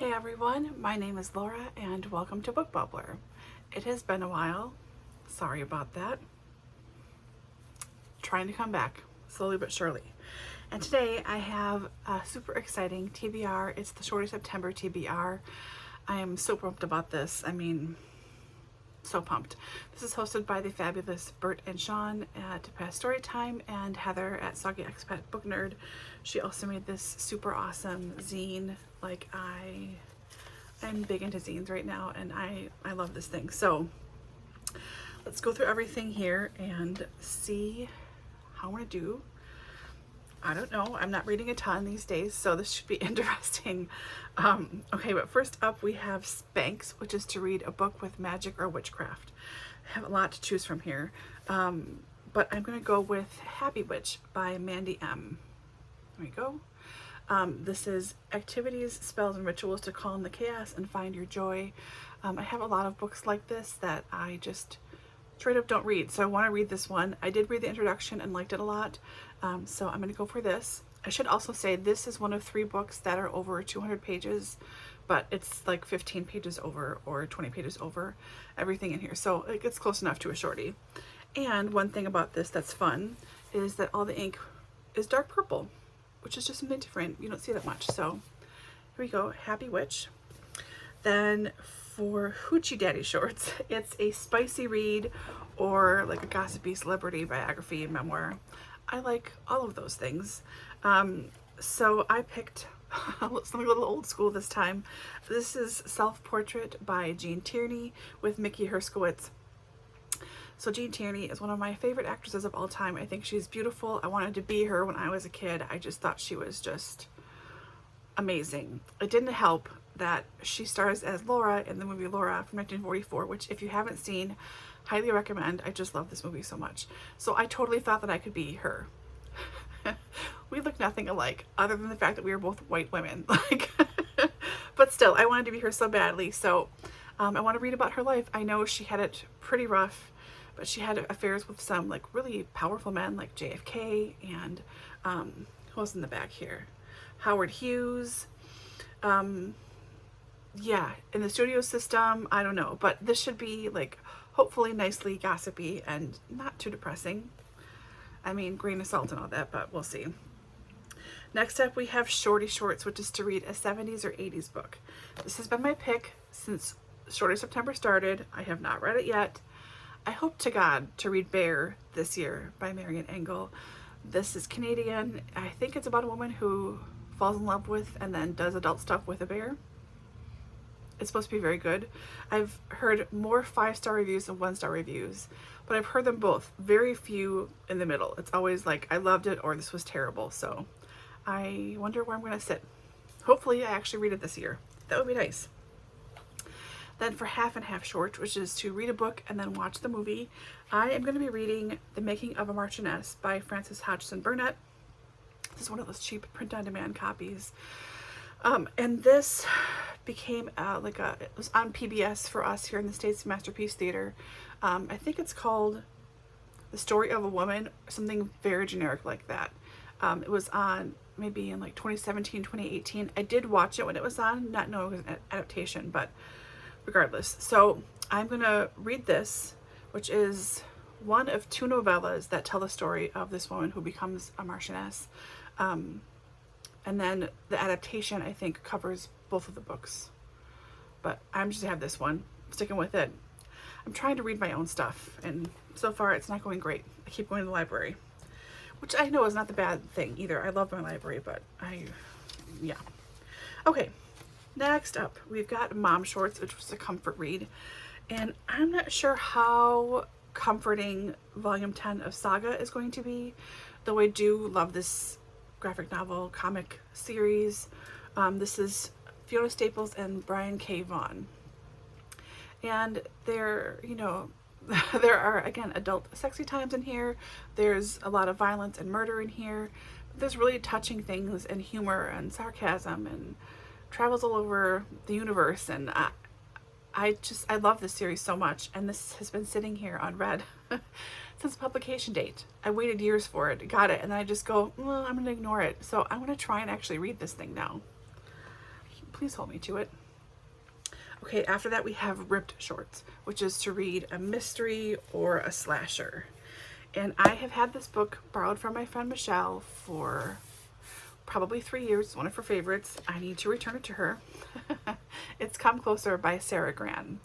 Hey everyone, my name is Laura and welcome to Book Bubbler. It has been a while. Sorry about that. Trying to come back slowly but surely. And today I have a super exciting TBR. It's the Shorty September TBR. I am so pumped about this. So pumped. This is hosted by the fabulous Bert and Siân at Past Storytime and Heather at Soggy Expat Book Nerd. She also made this super awesome zine. I'm big into zines right now and I love this thing. So let's go through everything here and see how I'm gonna do. I don't know, I'm not reading a ton these days, so this should be interesting. Okay, but first up we have Spanx, which is to read a book with magic or witchcraft. I have a lot to choose from here, but I'm gonna go with Happy Witch by Mandy M. There we go. This is activities, spells, and rituals to calm the chaos and find your joy. I have a lot of books like this that I just straight up don't read, so I want to read this one. I did read the introduction and liked it a lot, so I'm going to go for this. I should also say this is one of 3 books that are over 200 pages, but it's like 15 pages over or 20 pages over everything in here, so it gets close enough to a shorty. And one thing about this that's fun is that all the ink is dark purple, which is just something different. You don't see that much. So here we go, Happy Witch. Then for Hoochie Daddy Shorts, it's a spicy read or like a gossipy celebrity biography and memoir. I like all of those things. So I picked something a little old school this time. This is Self-Portrait by Jean Tierney with Mickey Herskowitz. So Jean Tierney is one of my favorite actresses of all time. I think she's beautiful. I wanted to be her when I was a kid. I just thought she was just amazing. It didn't help that she stars as Laura in the movie Laura from 1944, which if you haven't seen, highly recommend. I just love this movie so much. So I totally thought that I could be her. We look nothing alike other than the fact that we are both white women. But still, I wanted to be her so badly. So I want to read about her life. I know she had it pretty rough, but she had affairs with some like really powerful men like JFK and who was in the back here? Howard Hughes. Yeah, in the studio system, I don't know, but this should be like hopefully nicely gossipy and not too depressing. I mean, grain of salt and all that, but we'll see. Next up we have Shorty Shorts, which is to read a 70s or 80s book. This has been my pick since Shorty September started. I have not read it yet. I hope to God to read Bear this year by Marian Engel. This is Canadian. I think it's about a woman who falls in love with and then does adult stuff with a bear. It's supposed to be very good. I've heard more 5-star reviews than 1-star reviews, but I've heard them both. Very few in the middle. It's always like, I loved it or this was terrible. So I wonder where I'm going to sit. Hopefully I actually read it this year. That would be nice. Then for Half and Half Short, which is to read a book and then watch the movie, I am going to be reading The Making of a Marchioness by Frances Hodgson Burnett. This is one of those cheap print-on-demand copies. And this became it was on PBS for us here in the States, Masterpiece Theater. I think it's called The Story of a Woman, something very generic like that. It was on maybe in like 2017, 2018. I did watch it when it was on, not knowing it was an adaptation, but regardless. So I'm gonna read this, which is one of 2 novellas that tell the story of this woman who becomes a marchioness. And then the adaptation, I think, covers both of the books. But I'm just gonna have this one, sticking with it. I'm trying to read my own stuff, and so far it's not going great. I keep going to the library, which I know is not the bad thing either. I love my library, but yeah. Okay, next up, we've got Mom Shorts, which was a comfort read. And I'm not sure how comforting Volume 10 of Saga is going to be, though I do love this graphic novel comic series. This is Fiona Staples and Brian K. Vaughan. And there are, again, adult sexy times in here. There's a lot of violence and murder in here. There's really touching things and humor and sarcasm and travels all over the universe. And I love this series so much. And this has been sitting here unread since publication date. I waited years for it, got it, and then I just go, well, I'm gonna ignore it. So I'm gonna try and actually read this thing now. please hold me to it. Okay, after that we have Ripped Shorts, which is to read a mystery or a slasher. And I have had this book borrowed from my friend Michelle for probably 3 years. It's one of her favorites. I need to return it to her. It's Come Closer by Sarah Gran.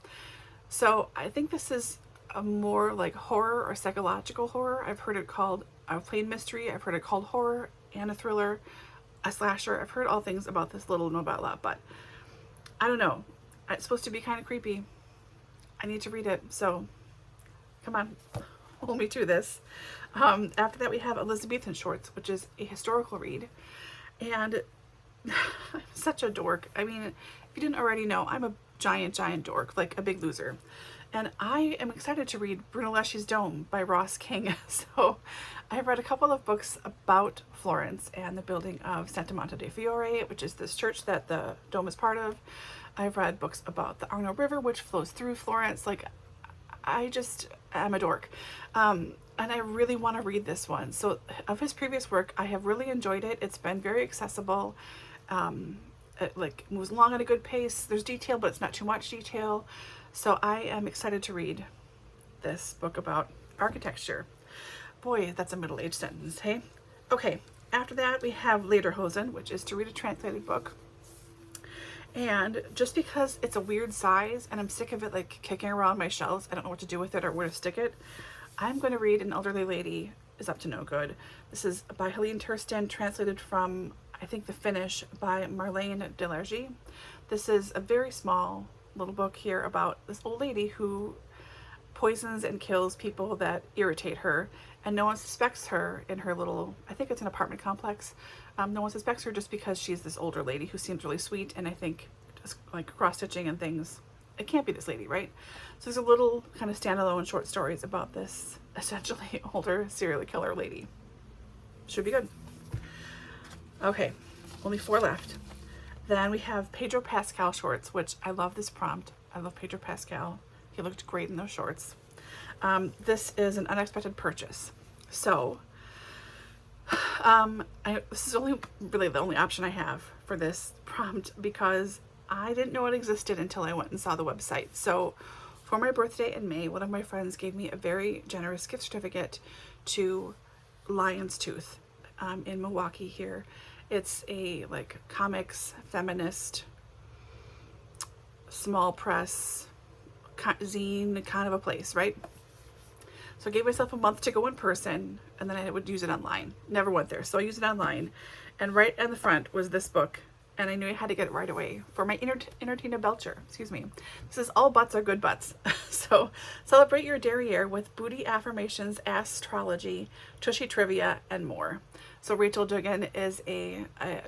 So I think this is a more like horror or psychological horror. I've heard it called a plain mystery. I've heard it called horror and a thriller, a slasher. I've heard all things about this little novella, but I don't know. It's supposed to be kind of creepy. I need to read it, so come on, hold me to this. After that we have Elizabethan Shorts, which is a historical read. And I'm such a dork. I mean, if you didn't already know, I'm a giant dork, like a big loser. And I am excited to read Brunelleschi's Dome by Ross King. So I've read a couple of books about Florence and the building of Santa Monte de Fiore, which is this church that the dome is part of. I've read books about the Arno River, which flows through Florence. Like, I just am a dork. And I really want to read this one. So of his previous work, I have really enjoyed it. It's been very accessible. It like moves along at a good pace. There's detail, but it's not too much detail. So I am excited to read this book about architecture. Boy, that's a middle-aged sentence, hey? Okay, after that we have Lederhosen, which is to read a translated book. And just because it's a weird size and I'm sick of it like kicking around my shelves, I don't know what to do with it or where to stick it, I'm going to read An Elderly Lady is Up to No Good. This is by Helene Tursten, translated from, I think, the Finnish by Marlene Delergy. This is a very small little book here about this old lady who poisons and kills people that irritate her, and no one suspects her in her little, I think it's an apartment complex. No one suspects her just because she's this older lady who seems really sweet, and I think just like cross-stitching and things, it can't be this lady, right? So there's a little kind of standalone short stories about this essentially older serial killer lady. Should be good. Okay, only 4 left. Then we have Pedro Pascal shorts, which I love this prompt. I love Pedro Pascal. He looked great in those shorts. This is an unexpected purchase. So this is only really the only option I have for this prompt because I didn't know it existed until I went and saw the website. So for my birthday in May, one of my friends gave me a very generous gift certificate to Lion's Tooth in Milwaukee here. It's a like comics, feminist, small press, zine kind of a place, right? So I gave myself a month to go in person, and then I would use it online. Never went there, so I used it online. And right on the front was this book, and I knew I had to get it right away for my inner Tina Belcher. Excuse me. This is All Butts Are Good Butts. So celebrate your derriere with booty affirmations, astrology, tushy trivia, and more. So Rachel Dugan is a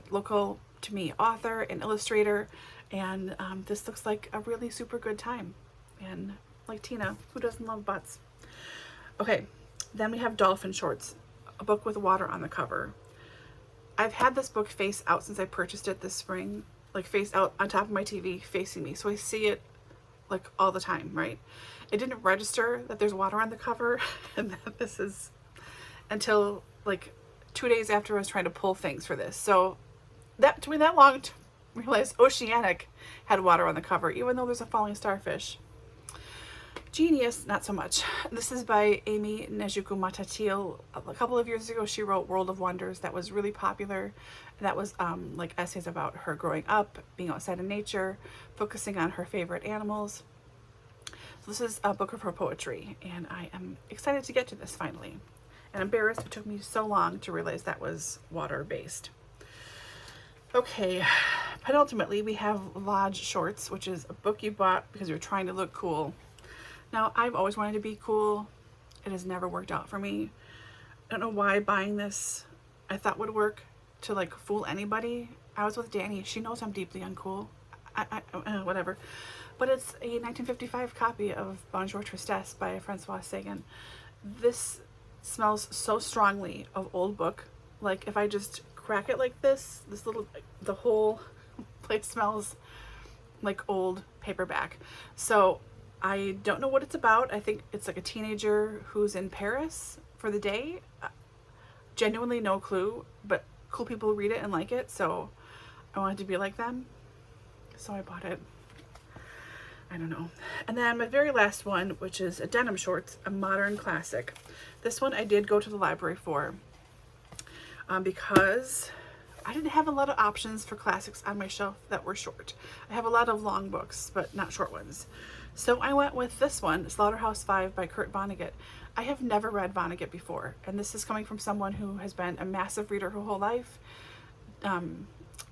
local to me author and illustrator, and this looks like a really super good time. And like Tina, who doesn't love butts? Okay, then we have Dolphin Shorts, a book with water on the cover. I've had this book face out since I purchased it this spring, like face out on top of my TV facing me, so I see it like all the time, right? It didn't register that there's water on the cover and that this is until like 2 days after I was trying to pull things for this. So that took me that long to realize Oceanic had water on the cover, even though there's a falling starfish. Genius, not so much. This is by Amy Nejuku Matatil. A couple of years ago, she wrote World of Wonders that was really popular. That was like essays about her growing up, being outside in nature, focusing on her favorite animals. So this is a book of her poetry, and I am excited to get to this finally. And embarrassed it took me so long to realize that was water-based. Okay, penultimately we have Lodge Shorts, which is a book you bought because you're trying to look cool. Now, I've always wanted to be cool. It has never worked out for me. I don't know why buying this I thought would work to like fool anybody. I was with Danny. She knows I'm deeply uncool. Whatever. But it's a 1955 copy of Bonjour Tristesse by Francois Sagan. This smells so strongly of old book. Like if I just crack it like this little, the whole place smells like old paperback. So I don't know what it's about. I think it's like a teenager who's in Paris for the day. Genuinely no clue, but cool people read it and like it, so I wanted to be like them. so I bought it. I don't know. And then my very last one, which is a denim shorts, a modern classic. This one I did go to the library for because I didn't have a lot of options for classics on my shelf that were short. I have a lot of long books, but not short ones. So I went with this one, Slaughterhouse-Five by Kurt Vonnegut. I have never read Vonnegut before, and this is coming from someone who has been a massive reader her whole life.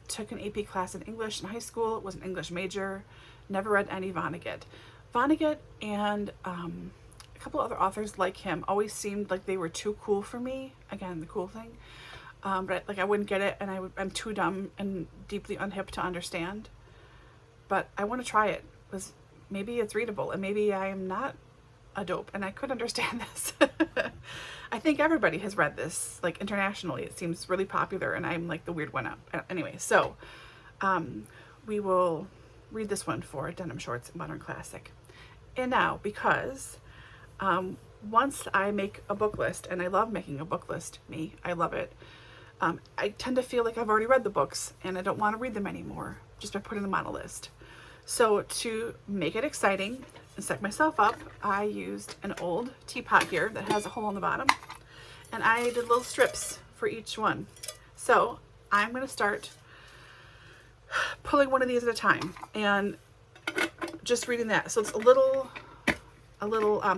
Took an AP class in English in high school, was an English major, never read any Vonnegut. Vonnegut and a couple other authors like him always seemed like they were too cool for me. Again, the cool thing. But like I wouldn't get it, and I'm too dumb and deeply unhip to understand. But I want to try it, because maybe it's readable, and maybe I am not a dope and I could understand this. I think everybody has read this, like internationally. It seems really popular, and I'm like the weird one up. Anyway, so we will read this one for Denim Shorts Modern Classic. And now, because once I make a book list, and I love making a book list, I love it. I tend to feel like I've already read the books and I don't want to read them anymore just by putting them on a list. So to make it exciting and set myself up, I used an old teapot here that has a hole in the bottom, and I did little strips for each one. So I'm going to start pulling one of these at a time and just reading that. So it's a little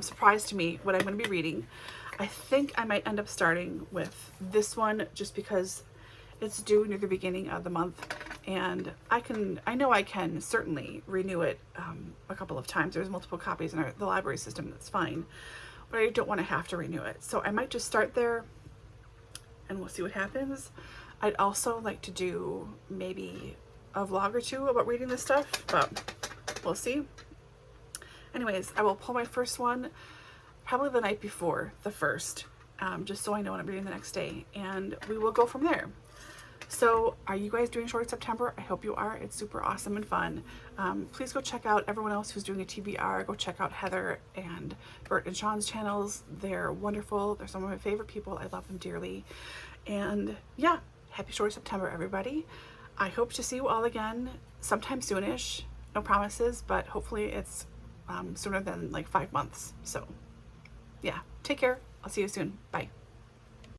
surprise to me what I'm going to be reading. I think I might end up starting with this one just because it's due near the beginning of the month, and I know I can certainly renew it a couple of times. There's multiple copies in the library system, that's fine, but I don't want to have to renew it. So I might just start there and we'll see what happens. I'd also like to do maybe a vlog or two about reading this stuff, but we'll see. Anyways, I will pull my first one probably the night before the first, just so I know what I'm reading the next day, and we will go from there. So are you guys doing Shorty September? I hope you are. It's super awesome and fun. Please go check out everyone else who's doing a TBR. Go check out Heather and Bert and Siân's channels. They're wonderful. They're some of my favorite people. I love them dearly. And yeah, happy Shorty September, everybody. I hope to see you all again sometime soonish. No promises, but hopefully it's sooner than like 5 months. So yeah, take care. I'll see you soon. Bye.